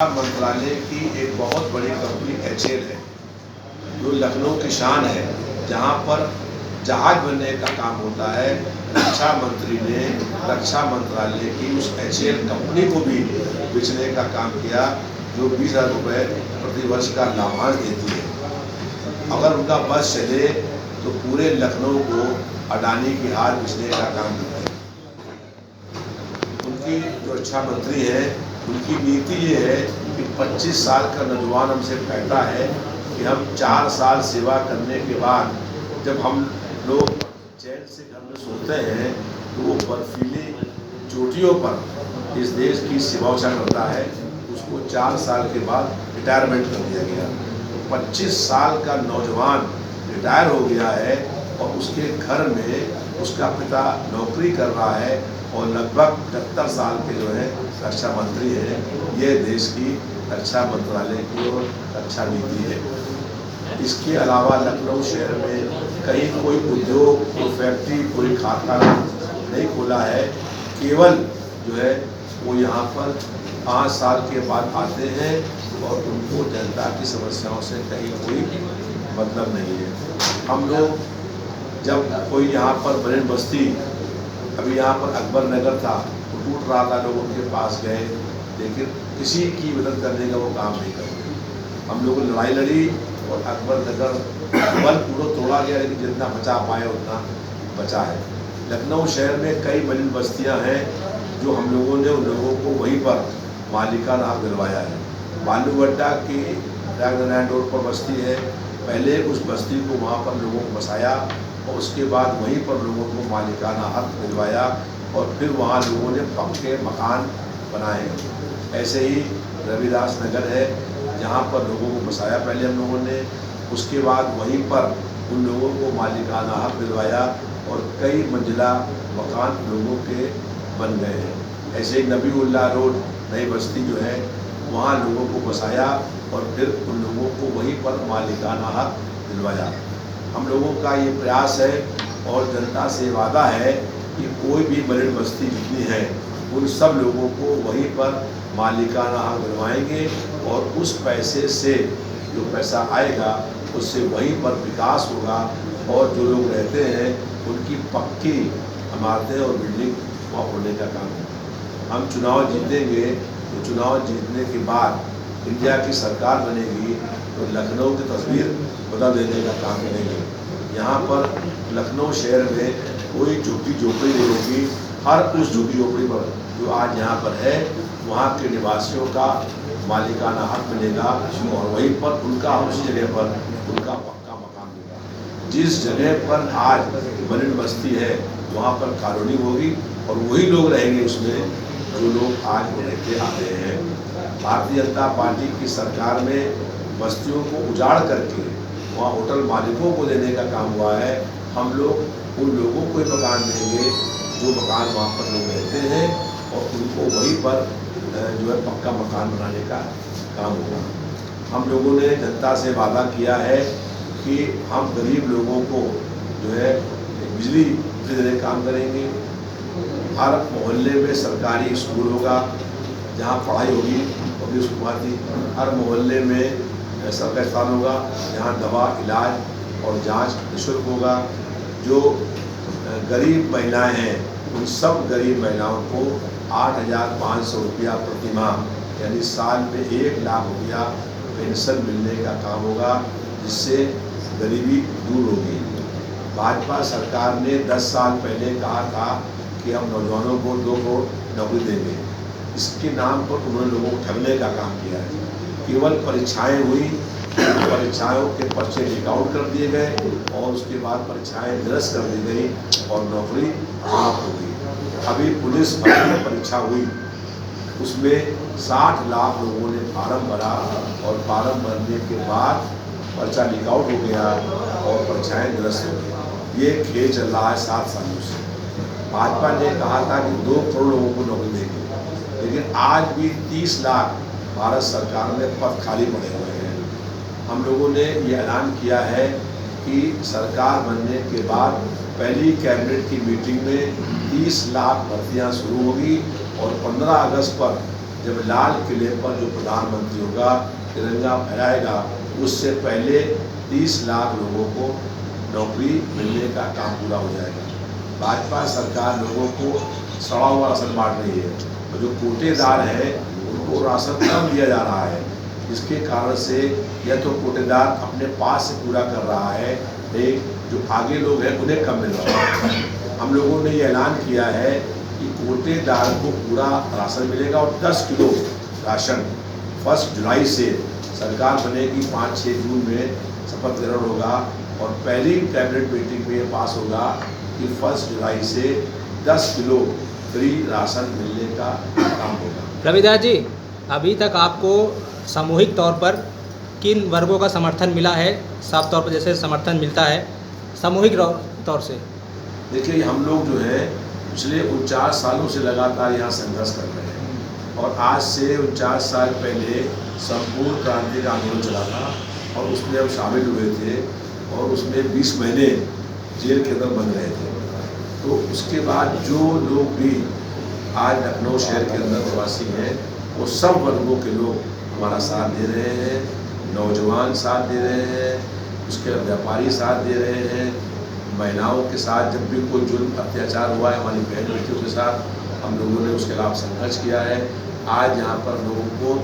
मंत्रालय की एक बहुत बड़ी कंपनी एचएएल है जो लखनऊ की शान है, जहां पर जहाज बनने का काम होता है। रक्षा मंत्री ने रक्षा मंत्रालय की उस एचएएल कंपनी को भी बेचने का काम किया, जो 20,000 रुपये प्रति वर्ष का लाभांश देती है। अगर उनका बस चले तो पूरे लखनऊ को अडानी की हार बेचने का काम करते हैं। उनकी जो रक्षा मंत्री हैं, उनकी नीति ये है कि 25 साल का नौजवान हमसे कहता है कि हम 4 साल सेवा करने के बाद जब हम लोग चैन से घर में सोते हैं तो वो बर्फीली चोटियों पर इस देश की सेवा करता है। उसको 4 साल के बाद रिटायरमेंट कर दिया गया। तो 25 साल का नौजवान रिटायर हो गया है और उसके घर में उसका पिता नौकरी कर रहा है और लगभग 73 साल के जो है रक्षा मंत्री हैं। ये देश की रक्षा मंत्रालय की और रक्षा नीति है। इसके अलावा लखनऊ शहर में कहीं कोई उद्योग, कोई फैक्ट्री, कोई कारखाना नहीं खुला है। केवल जो है वो यहाँ पर 5 साल के बाद आते हैं और उनको जनता की समस्याओं से कहीं कोई मतलब नहीं है। हम लोग जब कोई यहाँ पर बरेन बस्ती, अभी यहाँ पर अकबर नगर था, वो टूट रहा था, लोग उनके पास गए, लेकिन किसी की मदद करने का वो काम नहीं करते। हम लोगों ने लड़ाई लड़ी और अकबर नगर बल पूरा तोड़ा गया, लेकिन जितना बचा पाए उतना बचा है। लखनऊ शहर में कई बड़ी बस्तियाँ हैं जो हम लोगों ने उन लोगों को वहीं पर मालिकाना हक दिलवाया है। बालूगड्ढा की नारायण रोड पर बस्ती है, पहले उस बस्ती को वहाँ पर लोगों को बसाया और उसके बाद वहीं पर लोगों को मालिकाना हक दिलवाया और फिर वहाँ लोगों ने पक्के मकान बनाए। ऐसे ही रविदास नगर है, जहाँ पर लोगों को बसाया पहले हम लोगों ने, उसके बाद वहीं पर उन लोगों को मालिकाना हक दिलवाया और कई मंजिला मकान लोगों के बन गए हैं। ऐसे ही नबीउल्लाह रोड नई बस्ती जो है, वहाँ लोगों को बसाया और फिर उन लोगों को वहीं पर मालिकाना हक दिलवाया। हम लोगों का ये प्रयास है और जनता से वादा है कि कोई भी बरेन बस्ती जितनी है उन सब लोगों को वहीं पर मालिकाना हक दिलवाएंगे और उस पैसे से जो पैसा आएगा उससे वहीं पर विकास होगा और जो लोग रहते हैं उनकी पक्की इमारतें और बिल्डिंग वहाँ होने का काम होगा। हम चुनाव जीतेंगे तो चुनाव जीतने के बाद इंडिया की सरकार बनेगी तो लखनऊ की तस्वीर बदल देने का काम करेंगे। यहाँ पर लखनऊ शहर में कोई झुग्गी झोपड़ी नहीं होगी। हर उस झुग्गी झोपड़ी पर जो आज यहाँ पर है वहाँ के निवासियों का मालिकाना हक मिलेगा और वहीं पर उनका उसी जगह पर उनका पक्का मकान होगा। जिस जगह पर आज बरेन बस्ती है वहाँ पर कॉलोनी होगी और वही लोग रहेंगे उसमें जो लोग आज रहते आ रहे हैं। भारतीय जनता पार्टी की सरकार में बस्तियों को उजाड़ करके वहाँ होटल मालिकों को देने का काम हुआ है। हम लोग उन लोगों को ही मकान देंगे जो मकान वहाँ पर लोग रहते हैं और उनको वहीं पर जो है पक्का मकान बनाने का काम होगा। हम लोगों ने जनता से वादा किया है कि हम गरीब लोगों को जो है बिजली देने का काम करेंगे। हर मोहल्ले में सरकारी स्कूल होगा जहाँ पढ़ाई होगी पब्लिक स्कूल थी। हर मोहल्ले में सरकारी अस्पताल होगा जहाँ दवा, इलाज और जांच निःशुल्क होगा। जो गरीब महिलाएं हैं उन सब गरीब महिलाओं को 8,500 रुपया प्रति माह यानी साल में 1 लाख रुपया पेंशन मिलने का काम होगा, जिससे गरीबी दूर होगी। भाजपा सरकार ने 10 साल पहले कहा था कि हम नौजवानों को 2 करोड़ नौकरी देंगे। इसके नाम पर उन्होंने लोगों को ठगने का काम किया है। केवल परीक्षाएं हुई, परीक्षाओं के पर्चे लीक आउट कर दिए गए और उसके बाद परीक्षाएं निरस्त कर दी गई और नौकरी समाप्त हो गई। अभी पुलिस भर्ती परीक्षा हुई, उसमें 60 लाख लोगों ने फार्म भरा और फार्म भरने के बाद पर्चा लीक आउट हो गया और परीक्षाएं निरस्त हो गई। ये खेल चल रहा है 7 सालों से। भाजपा ने कहा था कि 2 करोड़ लोगों को नौकरी देंगे, लेकिन आज भी 30 लाख भारत सरकार में पद खाली पड़े हुए हैं। हम लोगों ने ये ऐलान किया है कि सरकार बनने के बाद पहली कैबिनेट की मीटिंग में 30 लाख भर्तियाँ शुरू होगी और 15 अगस्त पर जब लाल किले पर जो प्रधानमंत्री होगा तिरंगा फहराएगा, उससे पहले 30 लाख लोगों को नौकरी मिलने का काम पूरा हो जाएगा। भाजपा सरकार लोगों को सड़ा हुआ राशन बांट रही है और जो कोटेदार है उनको राशन कम दिया जा रहा है, जिसके कारण से यह तो कोटेदार अपने पास से पूरा कर रहा है, एक जो आगे लोग हैं उन्हें कम मिल रहा है। हम लोगों ने ये ऐलान किया है कि कोटेदार को पूरा राशन मिलेगा और 10 किलो राशन 1 जुलाई से सरकार बनेगी, 5-6 जून में शपथ ग्रहण होगा और पहली कैबिनेट मीटिंग में ये पास होगा कि 1 जुलाई से 10 किलो फ्री राशन मिलने का काम होगा। रविदास जी, अभी तक आपको सामूहिक तौर पर किन वर्गों का समर्थन मिला है? साफ तौर पर जैसे समर्थन मिलता है सामूहिक तौर से। देखिए, हम लोग जो है पिछले 49 सालों से लगातार यहाँ संघर्ष कर रहे हैं और आज से 49 साल पहले संपूर्ण क्रांति का आंदोलन चला था और उसमें हम शामिल हुए थे और उसमें 20 महीने जेल के अंदर बंद रहे थे। तो उसके बाद जो लोग भी आज लखनऊ शहर के अंदर निवासी हैं, वो सब वर्गों के लोग हमारा साथ दे रहे हैं। नौजवान साथ दे रहे हैं, उसके व्यापारी साथ दे रहे हैं, महिलाओं के साथ जब भी कोई जुल्म अत्याचार हुआ है हमारी बहन बेटियों के साथ हम लोगों ने उसके खिलाफ संघर्ष किया है। आज यहाँ पर लोगों को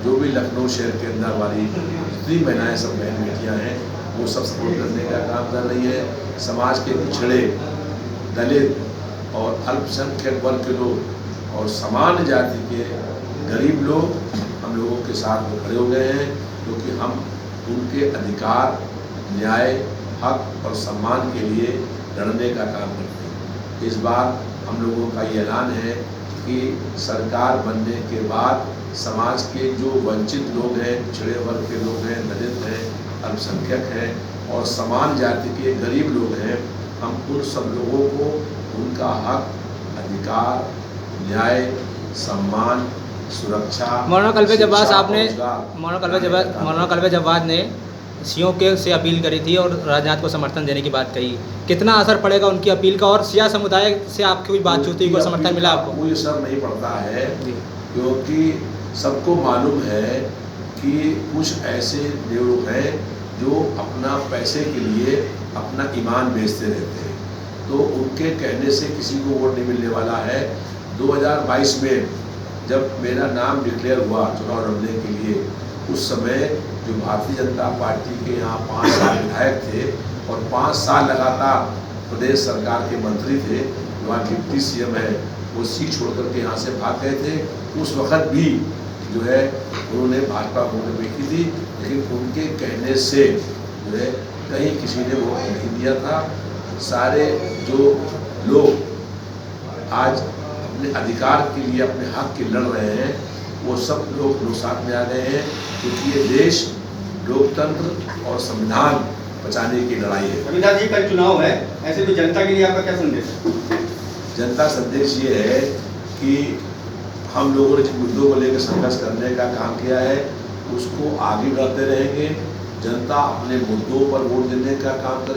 जो भी लखनऊ शहर के अंदर वाली जितनी महिलाएं सब बहन बेटियाँ हैं वो सब सपोर्ट करने का काम कर रही है। समाज के पिछड़े, दलित और अल्पसंख्यक वर्ग के लोग और सामान्य जाति के गरीब लोग हम लोगों के साथ में खड़े हो गए हैं, क्योंकि हम उनके अधिकार, न्याय, हक और सम्मान के लिए लड़ने का काम करते हैं। इस बार हम लोगों का ये ऐलान है कि सरकार बनने के बाद समाज के जो वंचित लोग हैं, पिछड़े वर्ग के लोग हैं, दलित हैं, अल्पसंख्यक हैं और समान जाति के गरीब लोग हैं, हम उन सब लोगों को उनका हक, अधिकार, न्याय, सम्मान, सुरक्षा। मौलाना कल्बे जब्बार ने सीओ के से अपील करी थी और राजनाथ को समर्थन देने की बात कही। कितना असर पड़ेगा उनकी अपील का और सिया समुदाय से आपकी कोई बातचीत हुई, कोई समर्थन मिला आपको? कोई असर नहीं पड़ता है, क्योंकि सबको मालूम है कि कुछ ऐसे लोग हैं जो अपना पैसे के लिए अपना ईमान बेचते रहते हैं, तो उनके कहने से किसी को वोट नहीं मिलने वाला है। 2022 में जब मेरा नाम डिक्लेयर हुआ चुनाव लड़ने के लिए, उस समय जो भारतीय जनता पार्टी के यहाँ 5 साल विधायक थे और 5 साल लगातार प्रदेश सरकार के मंत्री थे, वहाँ डिप्टी सीएम है, वो सीट छोड़ करके यहाँ से भाग गए थे। उस वक़्त भी जो है उन्होंने भाजपा को वोट नहीं की थी, लेकिन उनके कहने से जो है कहीं किसी ने वोट नहीं दिया था। सारे जो लोग आज अपने अधिकार के लिए, अपने हक के लड़ रहे हैं, वो सब लोग साथ में आ गए हैं, क्योंकि ये देश लोकतंत्र और संविधान बचाने की लड़ाई है। रविदास जी, कल चुनाव है, ऐसे में जनता के लिए आपका क्या संदेश है? जनता संदेश ये है कि हम लोगों ने जिन मुद्दों को लेकर संघर्ष करने का काम किया है उसको आगे बढ़ाते रहेंगे। जनता अपने मुद्दों पर वोट देने का काम करे।